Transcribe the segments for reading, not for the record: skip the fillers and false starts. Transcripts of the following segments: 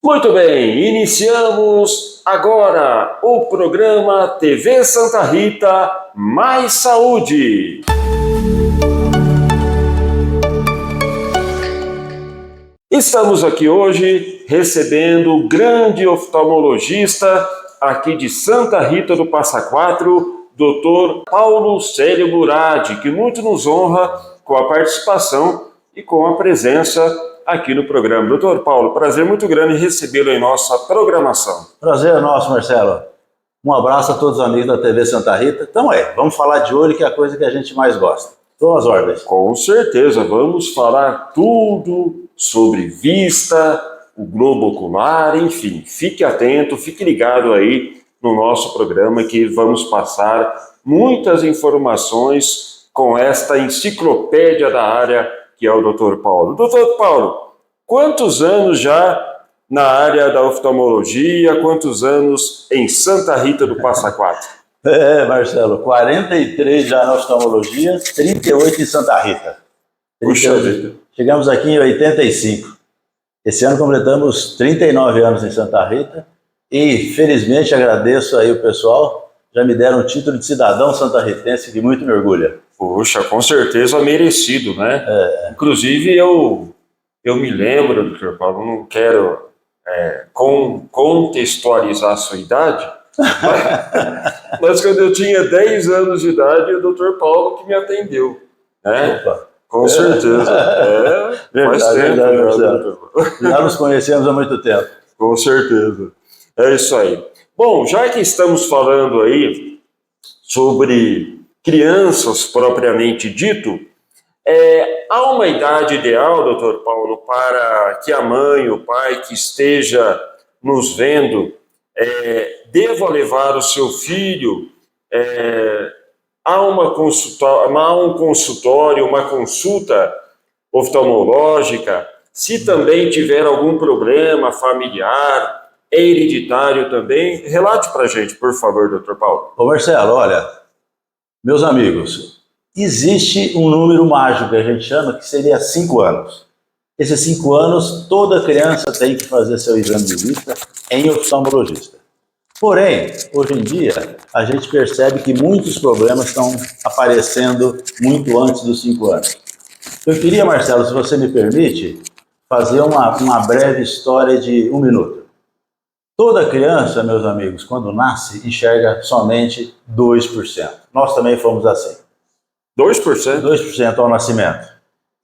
Muito bem, iniciamos agora o programa TV Santa Rita Mais Saúde. Estamos aqui hoje recebendo o grande oftalmologista aqui de Santa Rita do Passa Quatro, Dr. Paulo Célio Murad, que muito nos honra com a participação e com a presença aqui no programa. Doutor Paulo, prazer muito grande recebê-lo em nossa programação. Prazer é nosso, Marcelo. Um abraço a todos os amigos da TV Santa Rita. Então vamos falar de olho, que é a coisa que a gente mais gosta. Estou às ordens. Com certeza, vamos falar tudo sobre vista, o globo ocular, enfim. Fique atento, fique ligado aí no nosso programa que vamos passar muitas informações com esta enciclopédia da área que é o Dr. Paulo. Doutor Paulo, quantos anos já na área da oftalmologia, quantos anos em Santa Rita do Passa Quatro? Marcelo, 43 já na oftalmologia, 38 em Santa Rita. Puxa vida. Chegamos aqui em 85. Esse ano completamos 39 anos em Santa Rita e, felizmente, agradeço aí o pessoal, já me deram o título de cidadão santarritense, que muito me orgulha. Puxa, com certeza merecido, né? Inclusive, eu me lembro, Dr. Paulo, não quero contextualizar a sua idade, mas quando eu tinha 10 anos de idade, o Dr. Paulo que me atendeu, né? Opa. Com certeza. Faz tempo. Já nos conhecemos há muito tempo. Com certeza. É isso aí. Bom, já que estamos falando aí sobre crianças propriamente dito, há uma idade ideal, doutor Paulo, para que a mãe, o pai que esteja nos vendo, deva levar o seu filho a um consultório, uma consulta oftalmológica, se também tiver algum problema familiar, é hereditário também? Relate para a gente, por favor, doutor Paulo. Ô Marcelo, olha, meus amigos, existe um número mágico que a gente chama que seria 5 anos. Esses 5 anos, toda criança tem que fazer seu exame de vista em oftalmologista. Porém, hoje em dia, a gente percebe que muitos problemas estão aparecendo muito antes dos 5 anos. Eu queria, Marcelo, se você me permite, fazer uma breve história de 1 minuto. Toda criança, meus amigos, quando nasce, enxerga somente 2%. Nós também fomos assim. 2%? 2% ao nascimento.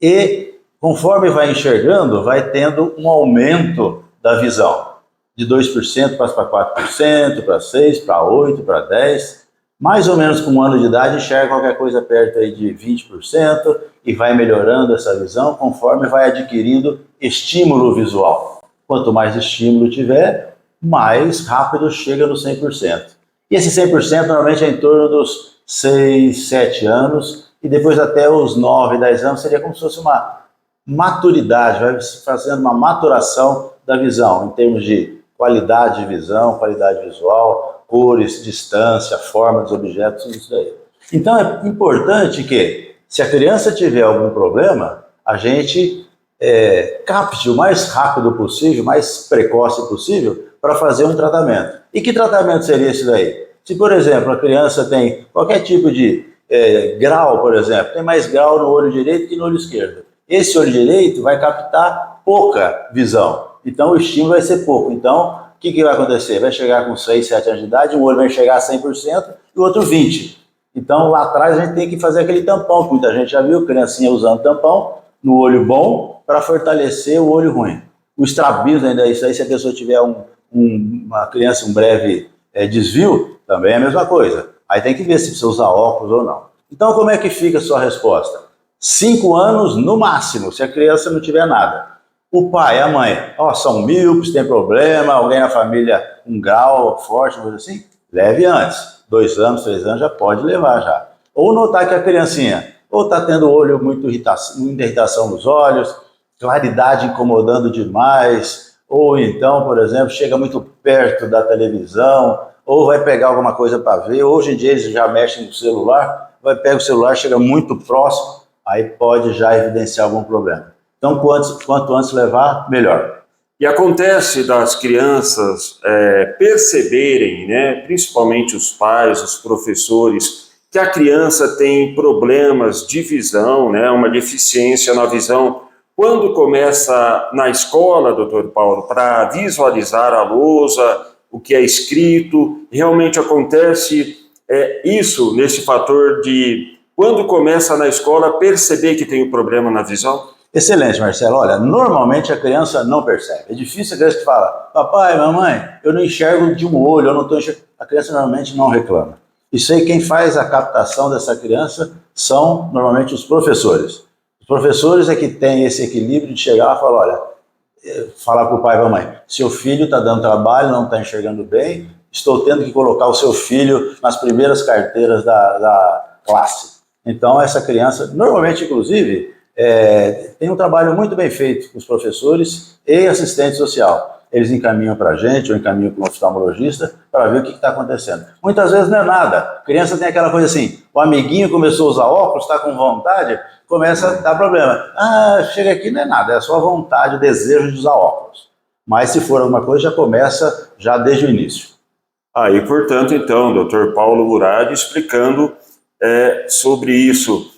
E, conforme vai enxergando, vai tendo um aumento da visão. De 2% passa para 4%, para 6%, para 8%, para 10%. Mais ou menos com 1 ano de idade, enxerga qualquer coisa perto aí de 20% e vai melhorando essa visão conforme vai adquirindo estímulo visual. Quanto mais estímulo tiver, mais rápido chega no 100%. E esse 100% normalmente é em torno dos 6, 7 anos e depois até os 9, 10 anos seria como se fosse uma maturidade, vai fazendo uma maturação da visão em termos de qualidade de visão, qualidade visual, cores, distância, forma dos objetos, tudo isso daí. Então é importante que, se a criança tiver algum problema, a gente capte o mais rápido possível, o mais precoce possível, para fazer um tratamento. E que tratamento seria esse daí? Se, por exemplo, a criança tem qualquer tipo de grau, por exemplo, tem mais grau no olho direito que no olho esquerdo. Esse olho direito vai captar pouca visão. Então o estímulo vai ser pouco. Então o que vai acontecer? Vai chegar com 6, 7 anos de idade, um olho vai chegar a 100% e o outro 20%. Então lá atrás a gente tem que fazer aquele tampão, que muita gente já viu, criancinha usando tampão no olho bom para fortalecer o olho ruim. O estrabismo ainda é isso aí, se a pessoa tiver uma criança, um breve desvio, também é a mesma coisa. Aí tem que ver se precisa usar óculos ou não. Então como é que fica a sua resposta? 5 anos no máximo, se a criança não tiver nada. O pai, a mãe, são míopes, tem problema, alguém na família, um grau forte, coisa assim, leve antes. 2 anos, 3 anos já pode levar já. Ou notar que a criancinha ou está tendo olho muita irritação nos olhos, claridade incomodando demais, ou então, por exemplo, chega muito perto da televisão, ou vai pegar alguma coisa para ver. Hoje em dia eles já mexem no celular, pega o celular, chega muito próximo, aí pode já evidenciar algum problema. Então, quanto antes levar, melhor. E acontece das crianças perceberem, né, principalmente os pais, os professores, que a criança tem problemas de visão, né, uma deficiência na visão, quando começa na escola, doutor Paulo, para visualizar a lousa, o que é escrito, realmente acontece isso nesse fator de, quando começa na escola, perceber que tem um problema na visão? Excelente, Marcelo. Olha, normalmente a criança não percebe. É difícil a criança que fala, papai, mamãe, eu não enxergo de um olho, eu não estou enxergando. A criança normalmente não reclama. Isso aí, quem faz a captação dessa criança são normalmente os professores. Os professores é que têm esse equilíbrio de chegar e falar, olha, falar para o pai e para a mãe, seu filho está dando trabalho, não está enxergando bem, estou tendo que colocar o seu filho nas primeiras carteiras da classe. Então, essa criança, normalmente, inclusive, tem um trabalho muito bem feito com os professores e assistente social. Eles encaminham para a gente ou encaminham para um oftalmologista para ver o que está acontecendo. Muitas vezes não é nada. A criança tem aquela coisa assim, o amiguinho começou a usar óculos, está com vontade, começa a dar problema. Ah, chega aqui não é nada, é só a vontade, o desejo de usar óculos. Mas se for alguma coisa, já começa já desde o início. E portanto, então, doutor Paulo Murad explicando sobre isso.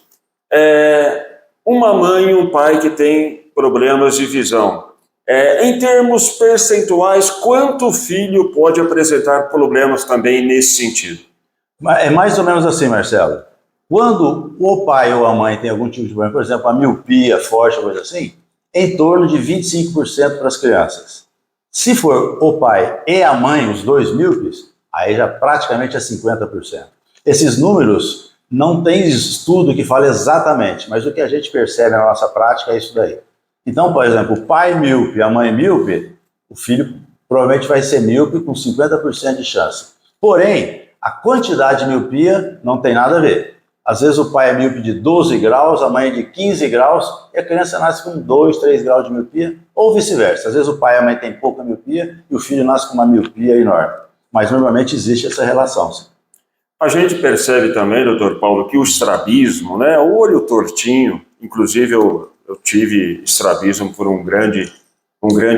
Uma mãe e um pai que tem problemas de visão. Em termos percentuais, quanto o filho pode apresentar problemas também nesse sentido? É mais ou menos assim, Marcelo. Quando o pai ou a mãe tem algum tipo de problema, por exemplo, a miopia forte, coisa assim, em torno de 25% para as crianças. Se for o pai e a mãe, os dois míopes, aí já praticamente é 50%. Esses números não tem estudo que fale exatamente, mas o que a gente percebe na nossa prática é isso daí. Então, por exemplo, o pai míope e a mãe míope, o filho provavelmente vai ser míope com 50% de chance. Porém, a quantidade de miopia não tem nada a ver. Às vezes o pai é míope de 12 graus, a mãe é de 15 graus, e a criança nasce com 2, 3 graus de miopia, ou vice-versa. Às vezes o pai e a mãe têm pouca miopia e o filho nasce com uma miopia enorme. Mas normalmente existe essa relação. Sim. A gente percebe também, doutor Paulo, que o estrabismo, né, o olho tortinho, inclusive eu tive estrabismo por um grande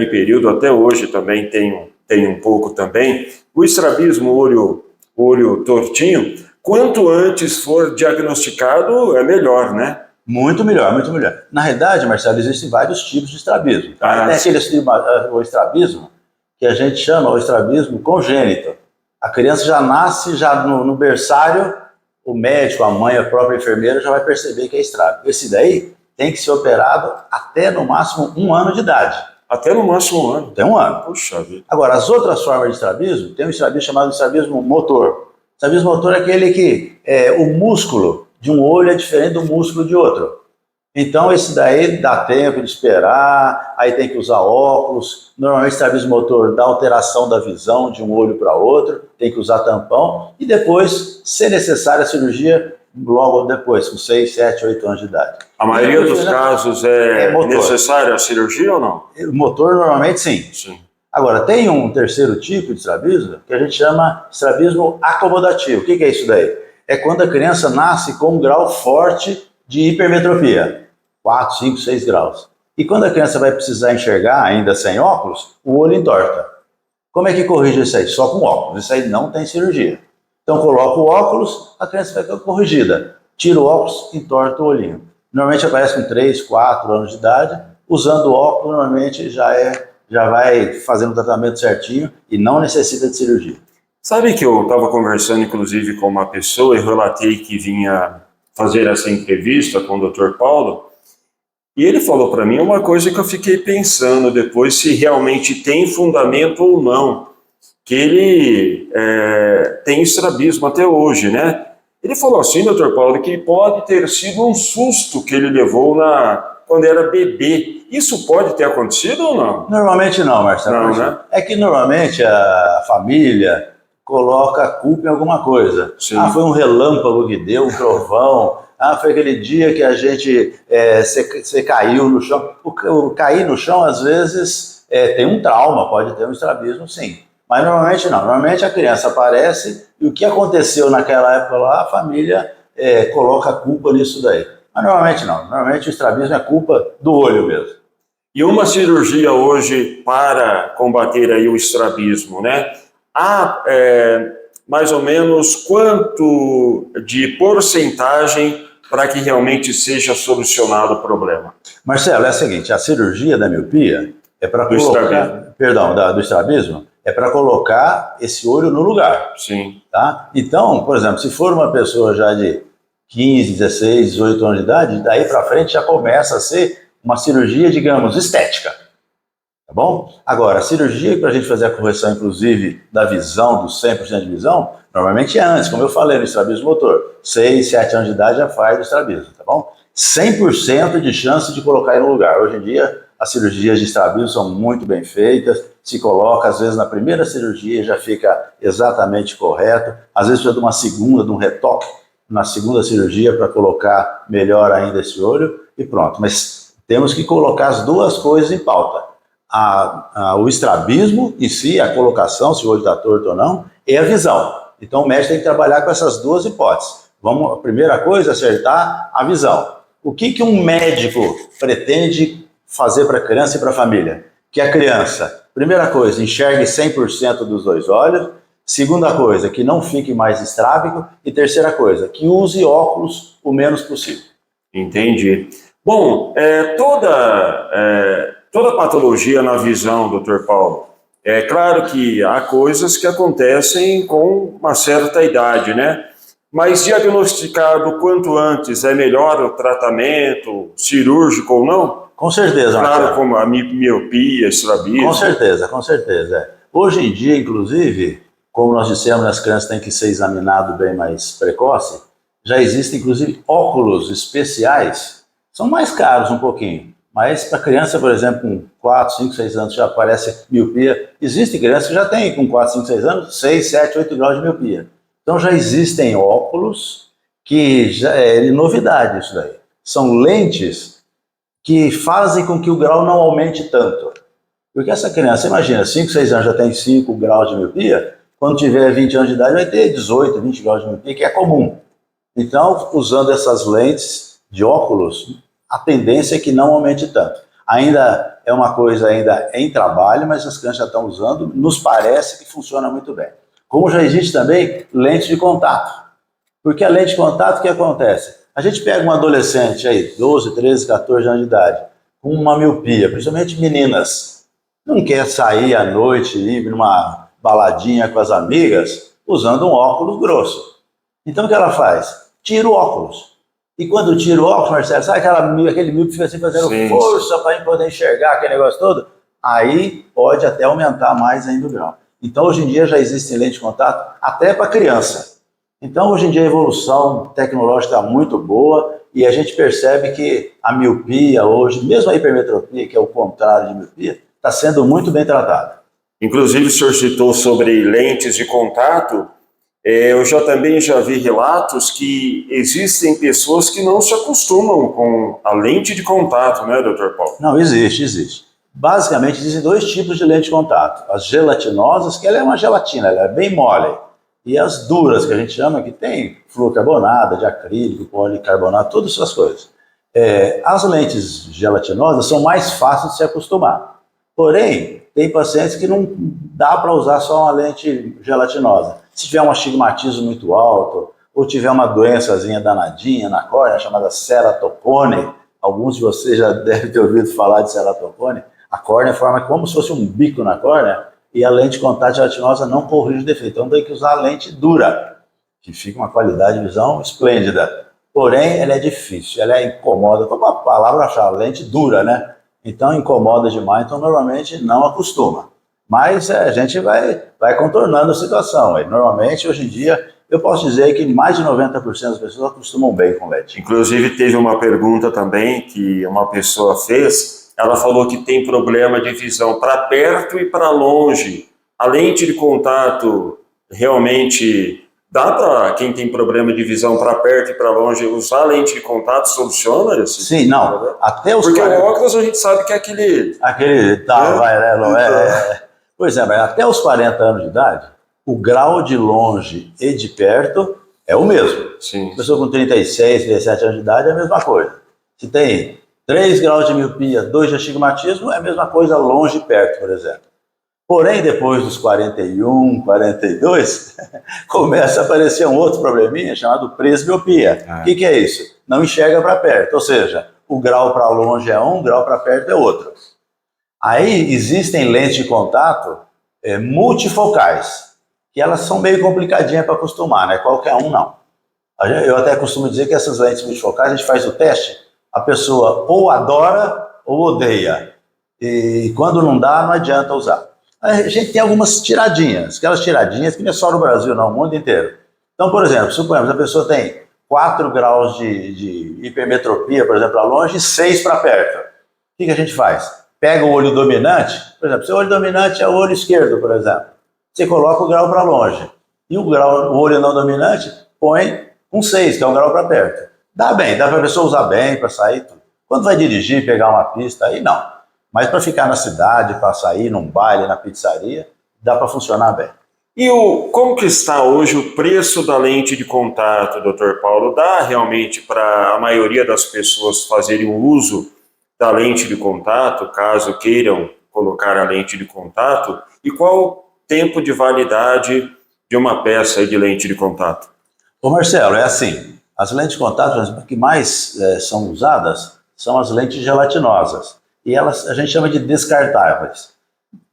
período, até hoje também tenho um pouco também. O estrabismo, olho tortinho, quanto antes for diagnosticado, é melhor, né? Muito melhor, muito melhor. Na realidade, Marcelo, existem vários tipos de estrabismo. Tem o estrabismo que a gente chama o estrabismo congênito. A criança já nasce já no berçário, o médico, a mãe, a própria enfermeira já vai perceber que é estrago. Esse daí tem que ser operado até no máximo 1 ano de idade. Até no máximo 1 ano? Até 1 ano. Puxa vida. Agora, as outras formas de estrabismo, tem um estrabismo chamado estrabismo motor. O estrabismo motor é aquele que o músculo de um olho é diferente do músculo de outro. Então, esse daí dá tempo de esperar, aí tem que usar óculos. Normalmente, o estrabismo motor dá alteração da visão de um olho para outro, tem que usar tampão. E depois, se necessária a cirurgia, logo depois, com 6, 7, 8 anos de idade. A maioria dos casos é necessária a cirurgia ou não? O motor, normalmente, sim. Sim. Agora, tem um terceiro tipo de estrabismo que a gente chama estrabismo acomodativo. O que é isso daí? É quando a criança nasce com um grau forte de hipermetropia, 4, 5, 6 graus. E quando a criança vai precisar enxergar, ainda sem óculos, o olho entorta. Como é que corrige isso aí? Só com óculos. Isso aí não tem cirurgia. Então coloca o óculos, a criança vai ficar corrigida. Tira o óculos, entorta o olhinho. Normalmente aparece com 3, 4 anos de idade. Usando o óculos, normalmente já vai fazendo o tratamento certinho e não necessita de cirurgia. Sabe que eu estava conversando, inclusive, com uma pessoa e relatei que vinha fazer essa entrevista com o Dr. Paulo, e ele falou para mim uma coisa que eu fiquei pensando depois se realmente tem fundamento ou não, que ele tem estrabismo até hoje, né? Ele falou assim, Dr. Paulo, que pode ter sido um susto que ele levou quando era bebê. Isso pode ter acontecido ou não? Normalmente não, Marcelo. Não, né? É que normalmente a família coloca a culpa em alguma coisa. Sim. Foi um relâmpago que deu, um trovão. Foi aquele dia que a gente você caiu no chão. O cair no chão, às vezes, tem um trauma, pode ter um estrabismo, sim. Mas normalmente não. Normalmente a criança aparece e o que aconteceu naquela época lá, a família coloca a culpa nisso daí. Mas normalmente não. Normalmente o estrabismo é culpa do olho mesmo. E uma cirurgia hoje para combater aí o estrabismo, né? Há mais ou menos quanto de porcentagem para que realmente seja solucionado o problema? Marcelo, é o seguinte, a cirurgia da miopia é para Do estrabismo. perdão, do estrabismo, é para colocar esse olho no lugar, Sim. tá? Então, por exemplo, se for uma pessoa já de 15, 16, 18 anos de idade, daí para frente já começa a ser uma cirurgia, digamos, estética, tá bom? Agora, a cirurgia para a gente fazer a correção, inclusive, da visão, dos 100% de visão, normalmente é antes, como eu falei, no estrabismo motor. 6, 7 anos de idade já faz o estrabismo, tá bom? 100% de chance de colocar ele no lugar. Hoje em dia, as cirurgias de estrabismo são muito bem feitas, se coloca, às vezes, na primeira cirurgia já fica exatamente correto, às vezes precisa de uma segunda, de um retoque na segunda cirurgia para colocar melhor ainda esse olho e pronto. Mas temos que colocar as duas coisas em pauta. O estrabismo em si, a colocação, se o olho está torto ou não, e a visão. Então o médico tem que trabalhar com essas duas hipóteses. A primeira coisa é acertar a visão. O que um médico pretende fazer para a criança e para a família? Que a criança, primeira coisa, enxergue 100% dos dois olhos. Segunda coisa, que não fique mais estrábico. E terceira coisa, que use óculos o menos possível. Entendi. Bom, toda patologia na visão, doutor Paulo, é claro que há coisas que acontecem com uma certa idade, né? Mas diagnosticado quanto antes, é melhor o tratamento cirúrgico ou não? Com certeza, Marcelo. Marcelo. Como a miopia, estrabismo. Com certeza, com certeza. Hoje em dia, inclusive, como nós dissemos, as crianças têm que ser examinadas bem mais precoce, já existem, inclusive, óculos especiais, são mais caros um pouquinho, mas para criança, por exemplo, com 4, 5, 6 anos já aparece miopia. Existem crianças que já têm com 4, 5, 6 anos, 6, 7, 8 graus de miopia. Então já existem óculos que já é novidade isso daí. São lentes que fazem com que o grau não aumente tanto. Porque essa criança, imagina, 5, 6 anos já tem 5 graus de miopia, quando tiver 20 anos de idade vai ter 18, 20 graus de miopia, que é comum. Então, usando essas lentes de óculos, a tendência é que não aumente tanto. Ainda é uma coisa ainda em trabalho, mas as crianças já estão usando, nos parece que funciona muito bem. Como já existe também lente de contato. Porque a lente de contato, o que acontece? A gente pega um adolescente aí, 12, 13, 14 anos de idade, com uma miopia, principalmente meninas, não quer sair à noite, ir numa baladinha com as amigas, usando um óculos grosso. Então o que ela faz? Tira o óculos. E quando tira o óculos, Marcelo, sabe aquele míope que fica assim fazendo força para poder enxergar aquele negócio todo? Aí pode até aumentar mais ainda o grau. Então hoje em dia já existem lentes de contato até para criança. Então hoje em dia a evolução tecnológica está muito boa e a gente percebe que a miopia hoje, mesmo a hipermetropia, que é o contrário de miopia, está sendo muito bem tratada. Inclusive o senhor citou sobre lentes de contato. Eu também já vi relatos que existem pessoas que não se acostumam com a lente de contato, né, doutor Paulo? Não, existe. Basicamente, existem dois tipos de lente de contato. As gelatinosas, que ela é uma gelatina, ela é bem mole. E as duras, que a gente chama, que tem fluorocarbonada, de acrílico, policarbonato, todas essas coisas. As lentes gelatinosas são mais fáceis de se acostumar. Porém, tem pacientes que não dá para usar só uma lente gelatinosa. Se tiver um astigmatismo muito alto, ou tiver uma doençazinha danadinha na córnea, chamada ceratocone, alguns de vocês já devem ter ouvido falar de ceratocone, a córnea forma como se fosse um bico na córnea, e a lente de contato gelatinosa não corrige o defeito. Então tem que usar a lente dura, que fica uma qualidade de visão esplêndida. Porém, ela é difícil, ela incomoda, como a palavra chama, lente dura, né? Então incomoda demais, então normalmente não acostuma. Mas a gente vai contornando a situação. Normalmente, hoje em dia, eu posso dizer que mais de 90% das pessoas acostumam bem com lente. Inclusive, teve uma pergunta também que uma pessoa fez. Ela falou que tem problema de visão para perto e para longe. A lente de contato realmente dá para quem tem problema de visão para perto e para longe usar a lente de contato? Soluciona? Sim, não. Até os Porque o óculos a gente sabe que é aquele Pois é, mas até os 40 anos de idade, o grau de longe e de perto é o mesmo. Sim. Pessoa com 36, 37 anos de idade é a mesma coisa. Se tem 3 graus de miopia, 2 de astigmatismo, é a mesma coisa longe e perto, por exemplo. Porém, depois dos 41, 42, começa a aparecer um outro probleminha chamado presbiopia. O que é isso? Não enxerga para perto, ou seja, o grau para longe é um, o grau para perto é outro. Aí existem lentes de contato multifocais, que elas são meio complicadinhas para acostumar, né? Qualquer um não. Eu até costumo dizer que essas lentes multifocais, a gente faz o teste, a pessoa ou adora ou odeia. E quando não dá, não adianta usar. A gente tem algumas tiradinhas, aquelas tiradinhas que não é só no Brasil, não, no mundo inteiro. Então, por exemplo, suponhamos, a pessoa tem 4 graus de hipermetropia, por exemplo, para longe, e 6 para perto. O que a gente faz? Pega o olho dominante, por exemplo, seu olho dominante é o olho esquerdo, por exemplo. Você coloca o grau para longe. E o olho não dominante põe um 6, que é o grau para perto. Dá bem, dá para a pessoa usar bem, para sair tudo. Quando vai dirigir, pegar uma pista, aí não. Mas para ficar na cidade, para sair num baile, na pizzaria, dá para funcionar bem. E como que está hoje o preço da lente de contato, Dr. Paulo? Dá realmente para a maioria das pessoas fazerem o uso da lente de contato, caso queiram colocar a lente de contato? E qual o tempo de validade de uma peça de lente de contato? Ô Marcelo, é assim, as lentes de contato as que mais são usadas são as lentes gelatinosas. E elas a gente chama de descartáveis.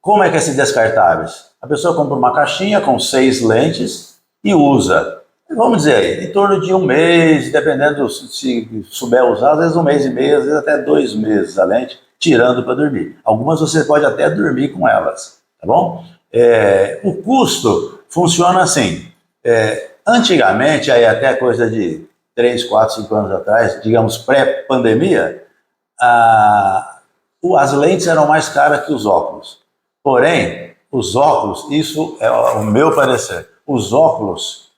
Como é que é esses descartáveis? A pessoa compra uma caixinha com 6 lentes e usa, vamos dizer, em torno de um mês, dependendo se souber usar, às vezes um mês e meio, às vezes até 2 meses a lente, tirando para dormir. Algumas você pode até dormir com elas, tá bom? O custo funciona assim. Antigamente, aí até coisa de 3, 4, 5 anos atrás, digamos pré-pandemia, as lentes eram mais caras que os óculos. Porém, os óculos, isso é o meu parecer, os óculos,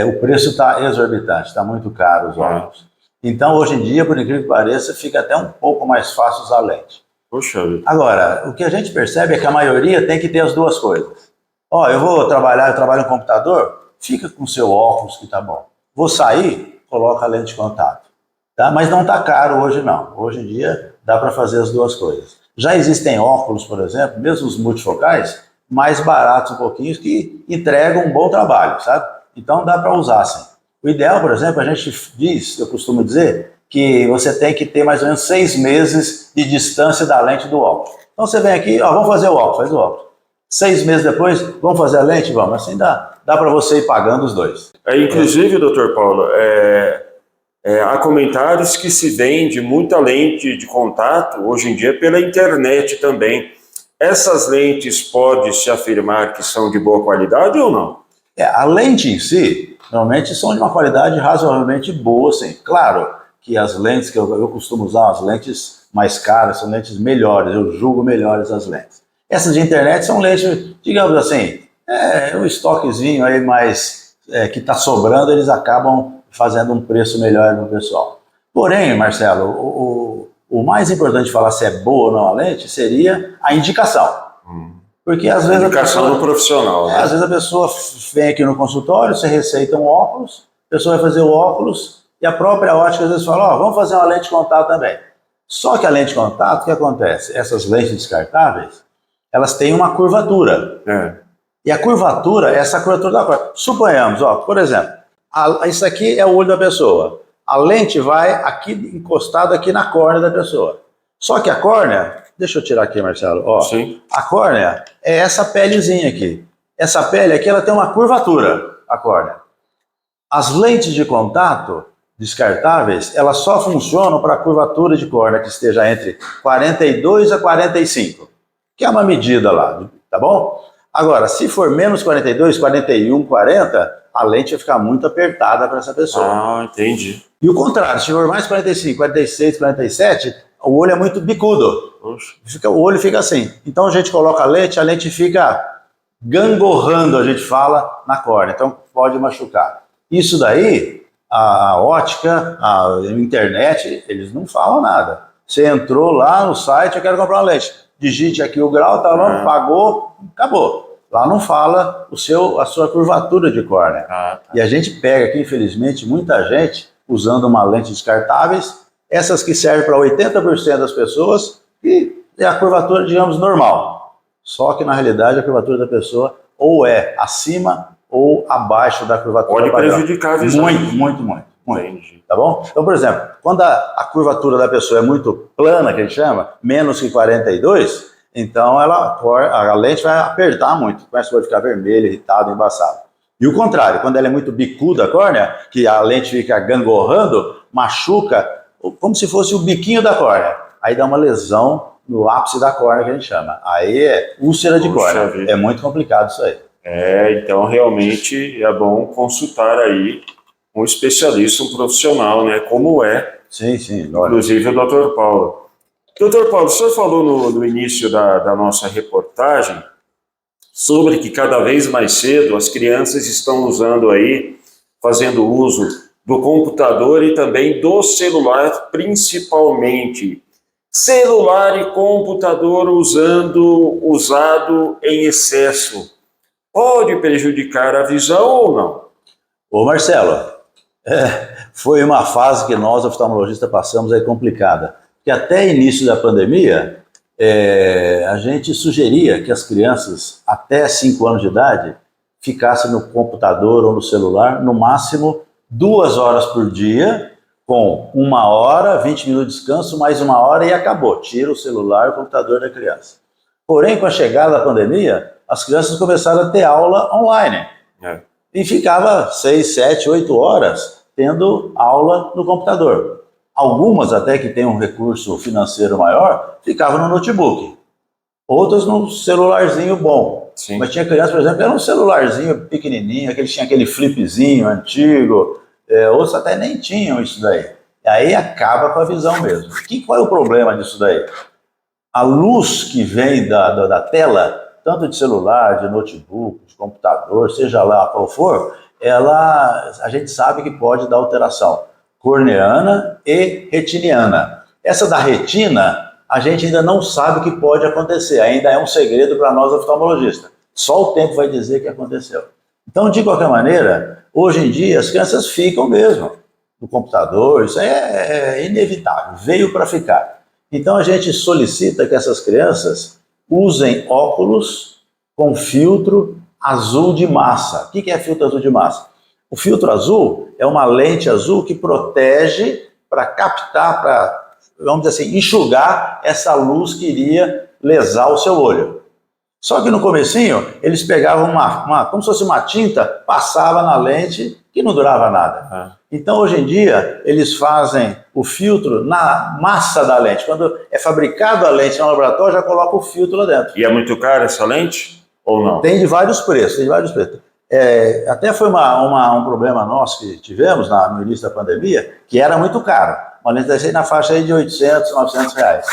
o preço está exorbitante, está muito caro os óculos. Então, hoje em dia, por incrível que pareça, fica até um pouco mais fácil usar lente. Poxa. Agora, o que a gente percebe é que a maioria tem que ter as duas coisas. Eu trabalho no computador, fica com o seu óculos que tá bom. Vou sair, coloca a lente de contato. Tá? Mas não está caro hoje não. Hoje em dia dá para fazer as duas coisas. Já existem óculos, por exemplo, mesmo os multifocais, mais baratos um pouquinho, que entregam um bom trabalho, sabe? Então dá para usar sim. O ideal, por exemplo, a gente diz, eu costumo dizer, que você tem que ter mais ou menos 6 meses de distância da lente do óculos. Então você vem aqui, vamos fazer o óculos, faz o óculos. 6 meses depois, vamos fazer a lente? Vamos. Assim dá para você ir pagando os dois. Inclusive, doutor Paulo, há comentários que se vende muita lente de contato, hoje em dia, pela internet também. Essas lentes pode se afirmar que são de boa qualidade ou não? A lente em si, normalmente, são de uma qualidade razoavelmente boa, sim. Claro que as lentes que eu costumo usar, as lentes mais caras, são lentes melhores, eu julgo melhores as lentes. Essas de internet são lentes, digamos assim, um estoquezinho aí mais que está sobrando, eles acabam fazendo um preço melhor no pessoal. Porém, Marcelo, o mais importante de falar se é boa ou não a lente seria a indicação. Porque às vezes indicação do profissional. Né? Às vezes a pessoa vem aqui no consultório, você receita um óculos, a pessoa vai fazer o óculos e a própria ótica às vezes fala, vamos fazer uma lente de contato também. Só que a lente de contato, o que acontece? Essas lentes descartáveis, elas têm uma curvatura. E a curvatura, essa curvatura da córnea. Suponhamos, por exemplo, isso aqui é o olho da pessoa. A lente vai aqui encostada aqui na córnea da pessoa. Só que a córnea, deixa eu tirar aqui, Marcelo, Sim. A córnea é essa pelezinha aqui. Essa pele aqui, ela tem uma curvatura, a córnea. As lentes de contato descartáveis, elas só funcionam para a curvatura de córnea que esteja entre 42 a 45, que é uma medida lá, tá bom? Agora, se for menos 42, 41, 40, a lente vai ficar muito apertada para essa pessoa. Entendi. E o contrário, se for mais 45, 46, 47, o olho é muito bicudo. O olho fica assim. Então a gente coloca a lente fica gangorrando, a gente fala, na córnea. Então pode machucar. Isso daí, a ótica, a internet, eles não falam nada. Você entrou lá no site, eu quero comprar uma lente. Digite aqui o grau, tá bom, pagou, acabou. Lá não fala a sua curvatura de córnea. E a gente pega aqui, infelizmente, muita gente usando uma lente descartáveis, Essas que servem para 80% das pessoas, e é a curvatura, digamos, normal. Só que, na realidade, a curvatura da pessoa ou é acima ou abaixo da curvatura Pode padrão. prejudicar a visão. Muito. Entendi. Tá bom? Então, por exemplo, quando a curvatura da pessoa é muito plana, que a gente chama, menos que 42, então a lente vai apertar muito, começa a ficar vermelha, irritada, embaçada. E o contrário, quando ela é muito bicuda a córnea, que a lente fica gangorrando, machuca, como se fosse o biquinho da córnea. Aí dá uma lesão no ápice da córnea, que a gente chama. Aí é úlcera de córnea. Vida. É muito complicado isso aí. Então realmente é bom consultar aí um especialista, um profissional, né? Como Sim, inclusive o Dr. Paulo. Dr. Paulo, o senhor falou no início da nossa reportagem sobre que cada vez mais cedo as crianças estão fazendo uso do computador e também do celular, principalmente. Celular e computador usado em excesso pode prejudicar a visão ou não? Ô Marcelo, foi uma fase que nós, oftalmologistas, passamos aí complicada. Porque até início da pandemia, a gente sugeria que as crianças até 5 anos de idade ficassem no computador ou no celular, no máximo 2 horas por dia, com 1 hora, 20 minutos de descanso, mais 1 hora e acabou. Tira o celular e o computador da criança. Porém, com a chegada da pandemia, as crianças começaram a ter aula online. E ficava 6, 7, 8 horas tendo aula no computador. Algumas, até que têm um recurso financeiro maior, ficavam no notebook. Outras no celularzinho bom. Sim. Mas tinha criança, por exemplo, que era um celularzinho pequenininho, tinha aquele flipzinho antigo, outros até nem tinham isso daí. E aí acaba com a visão mesmo. Qual é o problema disso daí? A luz que vem da tela, tanto de celular, de notebook, de computador, seja lá qual for, a gente sabe que pode dar alteração corneana e retiniana. Essa da retina, a gente ainda não sabe o que pode acontecer, ainda é um segredo para nós oftalmologistas. Só o tempo vai dizer que aconteceu. Então, de qualquer maneira, hoje em dia as crianças ficam mesmo no computador, isso é inevitável, veio para ficar. Então a gente solicita que essas crianças usem óculos com filtro azul de massa. O que é filtro azul de massa? O filtro azul é uma lente azul que protege para captar, para, vamos dizer assim, enxugar essa luz que iria lesar o seu olho. Só que no comecinho, eles pegavam como se fosse uma tinta, passava na lente que não durava nada. Então, hoje em dia, eles fazem o filtro na massa da lente. Quando é fabricado a lente no laboratório, já coloca o filtro lá dentro. E é muito cara essa lente ou não? Tem de vários preços, até foi um problema nosso que tivemos no início da pandemia, que era muito caro. Uma lente dessa aí na faixa aí de 800, 900 reais.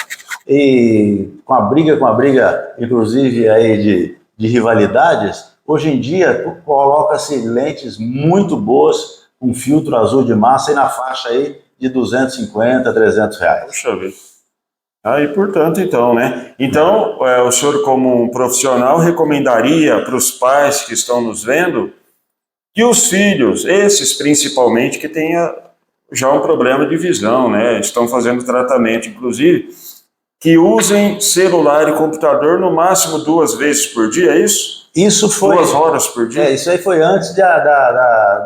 E com a briga, inclusive, aí de rivalidades, hoje em dia coloca-se lentes muito boas, com filtro azul de massa, e na faixa aí de 250, 300 reais. Puxa vida. E portanto, então, né? Então, o senhor, como um profissional, recomendaria para os pais que estão nos vendo que os filhos, esses principalmente, que tenham já um problema de visão, né? Estão fazendo tratamento, inclusive, que usem celular e computador no máximo 2 vezes por dia, é isso? Isso foi 2 horas por dia? Isso aí foi antes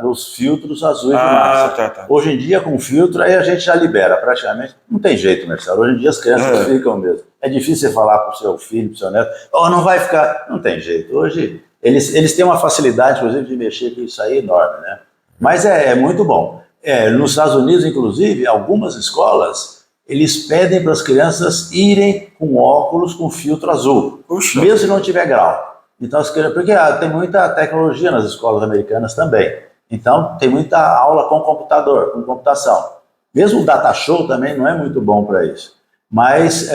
dos filtros azuis de massa. Tá. Hoje em dia, com filtro, aí a gente já libera praticamente. Não tem jeito, Marcelo. Hoje em dia as crianças ficam mesmo. É difícil você falar para o seu filho, para o seu neto, não vai ficar. Não tem jeito. Hoje, eles têm uma facilidade, inclusive, de mexer com isso aí enorme, né? Mas é muito bom. Nos Estados Unidos, inclusive, algumas escolas, eles pedem para as crianças irem com óculos com filtro azul. Puxa. Mesmo se não tiver grau. Então, porque tem muita tecnologia nas escolas americanas também. Então, tem muita aula com computador, com computação. Mesmo o data show também não é muito bom para isso. Mas,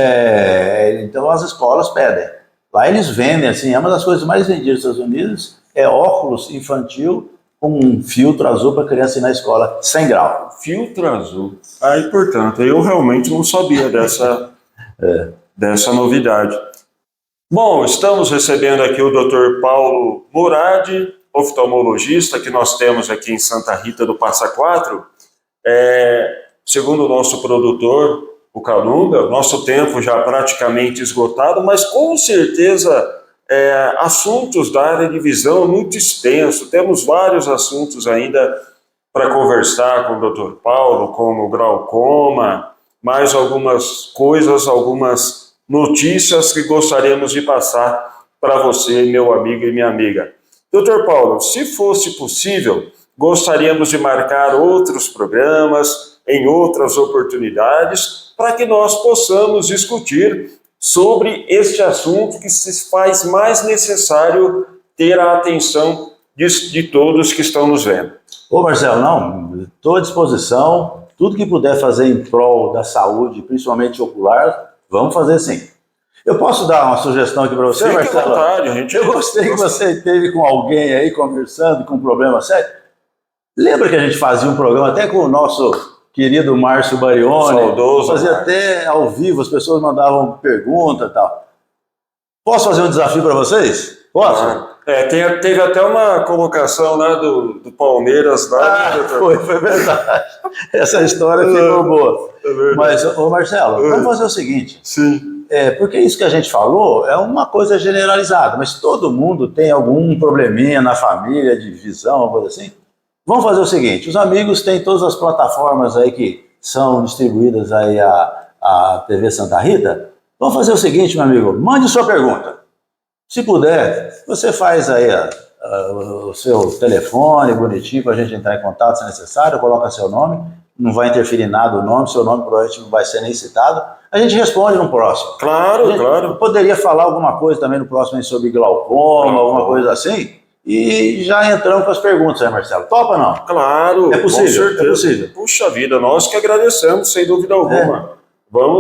então as escolas pedem. Lá eles vendem, assim, é uma das coisas mais vendidas nos Estados Unidos, é óculos infantil com um filtro azul para criança ir na escola, sem grau. Filtro azul. E portanto, eu realmente não sabia dessa novidade. Bom, estamos recebendo aqui o Dr. Paulo Murad, oftalmologista, que nós temos aqui em Santa Rita do Passa Quatro. segundo o nosso produtor, o Calunga, nosso tempo já praticamente esgotado, mas com certeza assuntos da área de visão muito extenso. Temos vários assuntos ainda para conversar com o Dr. Paulo, como glaucoma, mais algumas coisas, algumas notícias que gostaríamos de passar para você, meu amigo e minha amiga. Dr. Paulo, se fosse possível, gostaríamos de marcar outros programas em outras oportunidades para que nós possamos discutir sobre este assunto que se faz mais necessário ter a atenção de todos que estão nos vendo. Ô Marcelo, não, estou à disposição, tudo que puder fazer em prol da saúde, principalmente ocular, vamos fazer sim. Eu posso dar uma sugestão aqui para você, Fique Marcelo? à vontade, gente. Eu gostei que você esteve com alguém aí conversando com um problema sério. Lembra que a gente fazia um programa até com o nosso querido Márcio Barione? Saudoso. Fazia até ao vivo, as pessoas mandavam pergunta e tal. Posso fazer um desafio para vocês? Posso? Teve até uma colocação lá do Palmeiras. Lá, foi verdade. Essa história ficou boa. Mas, ô Marcelo, vamos fazer o seguinte. Sim. Porque isso que a gente falou é uma coisa generalizada, mas todo mundo tem algum probleminha na família, de visão, uma coisa assim. Vamos fazer o seguinte, os amigos têm todas as plataformas aí que são distribuídas aí a TV Santa Rita. Vamos fazer o seguinte, meu amigo, mande sua pergunta. Se puder, você faz aí o seu telefone bonitinho para a gente entrar em contato se necessário, coloca seu nome, não vai interferir em nada o nome, seu nome provavelmente não vai ser nem citado. A gente responde no próximo. Claro, claro. Poderia falar alguma coisa também no próximo sobre glaucoma, alguma coisa assim, e já entramos com as perguntas aí, Marcelo. Topa ou não? Claro, é possível, com certeza. É possível. Puxa vida, nós que agradecemos, sem dúvida alguma.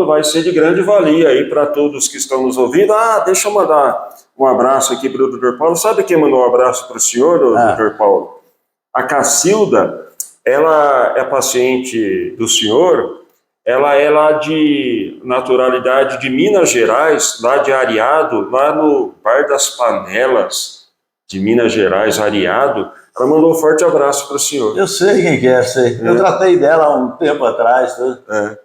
Vai ser de grande valia aí para todos que estão nos ouvindo. Deixa eu mandar um abraço aqui para o Dr. Paulo. Sabe quem mandou um abraço para o senhor, Dr. Paulo? A Cacilda, ela é paciente do senhor, ela é lá de naturalidade de Minas Gerais, lá de Areado, lá no Bar das Panelas de Minas Gerais, Areado. Ela mandou um forte abraço para o senhor. Eu sei quem que é, sei. Eu tratei dela há um tempo atrás.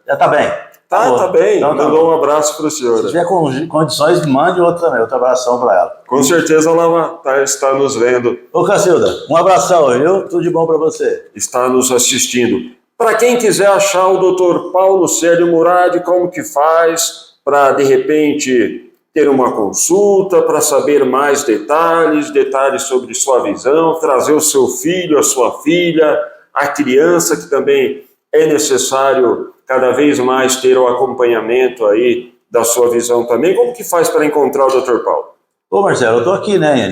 Já tá bem. Tá bem. Então, mandou um abraço para o senhor. Se tiver condições, mande outro também, outro abração para ela. Com certeza ela está nos vendo. Ô Cacilda, um abração, viu? Tudo de bom para você. Está nos assistindo. Para quem quiser achar o Dr. Paulo Célio Murad, como que faz para, de repente, ter uma consulta, para saber mais detalhes sobre sua visão, trazer o seu filho, a sua filha, a criança, que também é necessário cada vez mais ter o acompanhamento aí da sua visão também. Como que faz para encontrar o Dr. Paulo? Ô Marcelo, eu estou aqui, né,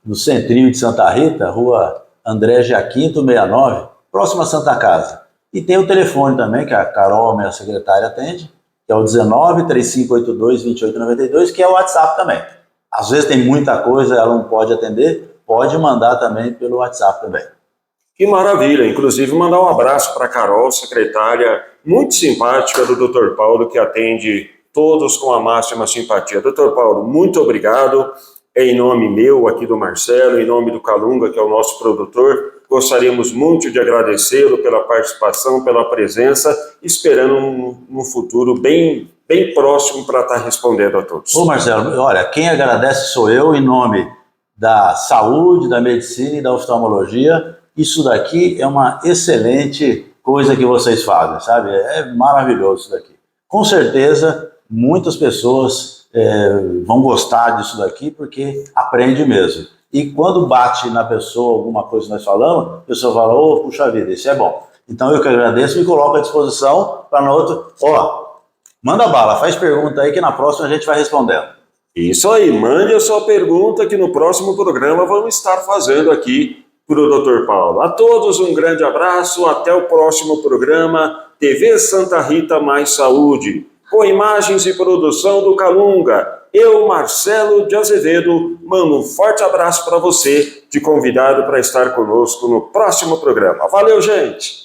no centrinho de Santa Rita, rua André Jaquinto 69, próxima à Santa Casa. E tem o telefone também, que a Carol, minha secretária, atende, que é o 19-3582-2892, que é o WhatsApp também. Às vezes tem muita coisa, ela não pode atender, pode mandar também pelo WhatsApp também. Que maravilha! Inclusive, mandar um abraço para a Carol, secretária muito simpática do Dr. Paulo, que atende todos com a máxima simpatia. Dr. Paulo, muito obrigado. Em nome meu, aqui do Marcelo, em nome do Calunga, que é o nosso produtor, gostaríamos muito de agradecê-lo pela participação, pela presença, esperando um futuro bem próximo para estar respondendo a todos. Ô Marcelo, olha, quem agradece sou eu, em nome da saúde, da medicina e da oftalmologia. Isso daqui é uma excelente coisa que vocês fazem, sabe? É maravilhoso isso daqui. Com certeza, muitas pessoas vão gostar disso daqui porque aprende mesmo. E quando bate na pessoa alguma coisa que nós falamos, a pessoa fala, puxa vida, isso é bom. Então eu que agradeço, me coloco à disposição para na outra, manda bala, faz pergunta aí que na próxima a gente vai respondendo. Isso aí, mande a sua pergunta que no próximo programa vamos estar fazendo aqui para o Dr. Paulo. A todos um grande abraço, até o próximo programa TV Santa Rita Mais Saúde, com imagens e produção do Calunga. Eu, Marcelo de Azevedo, mando um forte abraço para você, te convidado para estar conosco no próximo programa. Valeu, gente!